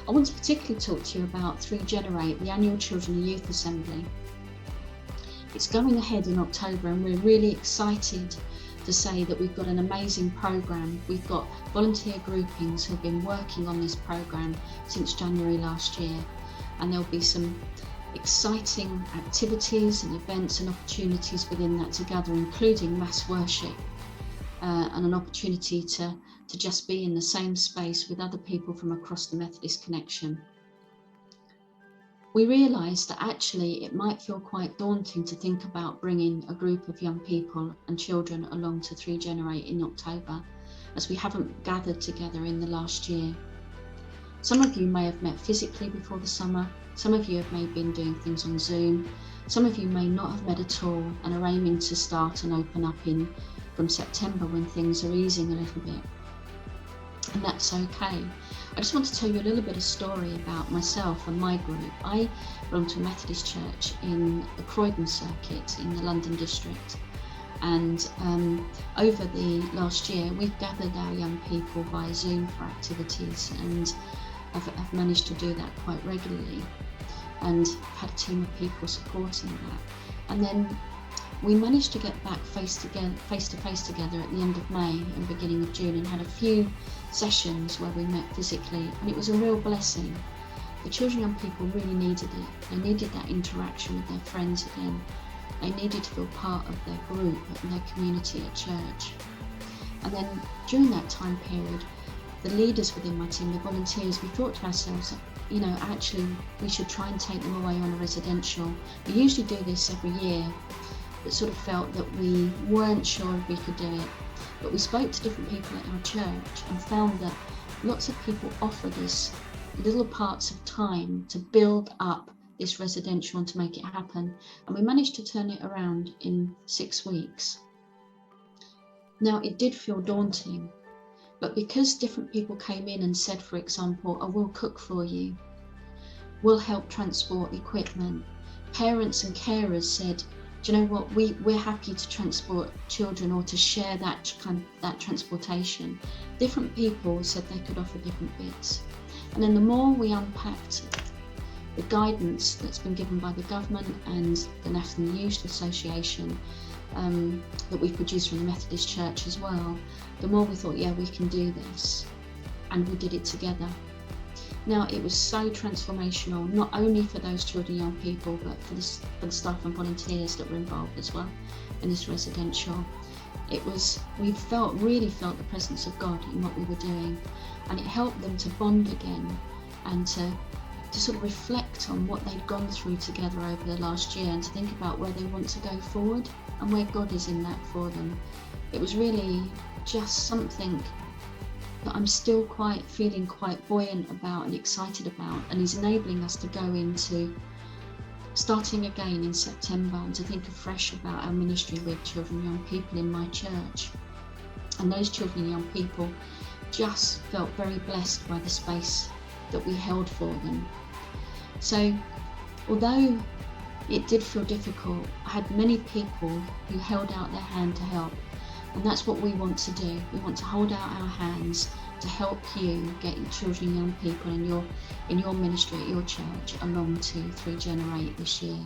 I want to particularly talk to you about 3Generate, the annual Children and Youth Assembly. It's going ahead in October, and we're really excited to say that we've got an amazing programme. We've got volunteer groupings who've been working on this programme since January last year, and there'll be some exciting activities and events and opportunities within that together, including mass worship and an opportunity to just be in the same space with other people from across the Methodist Connection. We realised that actually it might feel quite daunting to think about bringing a group of young people and children along to 3Generate in October, as we haven't gathered together in the last year. Some of you may have met physically before the summer, some of you have maybe been doing things on Zoom, some of you may not have met at all and are aiming to start and open up from September when things are easing a little bit. And that's okay. I just want to tell you a little bit of story about myself and my group. I belong to a Methodist church in the Croydon circuit in the London district, and over the last year we've gathered our young people via Zoom for activities, and I've managed to do that quite regularly and had a team of people supporting that. And then we managed to get back face to face together at the end of May and beginning of June, and had a few sessions where we met physically, and it was a real blessing. The children and young people really needed it. They needed that interaction with their friends again. They needed to feel part of their group and their community at church. And then during that time period, the leaders within my team, the volunteers, we thought to ourselves, actually we should try and take them away on a residential. We usually do this every year, but sort of felt that we weren't sure if we could do it. But we spoke to different people at our church and found that lots of people offered us little parts of time to build up this residential and to make it happen. And we managed to turn it around in 6 weeks. Now, it did feel daunting, but because different people came in and said, for example, "I will cook for you, we'll help transport equipment." Parents and carers said, "Do you know what, we're happy to transport children or to share that transportation." Different people said they could offer different bits. And then the more we unpacked the guidance that's been given by the government and the National Youth Association that we've produced from the Methodist Church as well, the more we thought, yeah, we can do this. And we did it together. Now, it was so transformational, not only for those children and young people, but for the staff and volunteers that were involved as well in this residential. We really felt the presence of God in what we were doing, and it helped them to bond again and to sort of reflect on what they'd gone through together over the last year, and to think about where they want to go forward and where God is in that for them. It was really just something that I'm still feeling quite buoyant about and excited about, and is enabling us to go into starting again in September and to think afresh about our ministry with children and young people in my church. And those children and young people just felt very blessed by the space that we held for them. So although it did feel difficult, I had many people who held out their hand to help. And that's what we want to do. We want to hold out our hands to help you get your children and young people in your ministry at your church along to 3Generate this year.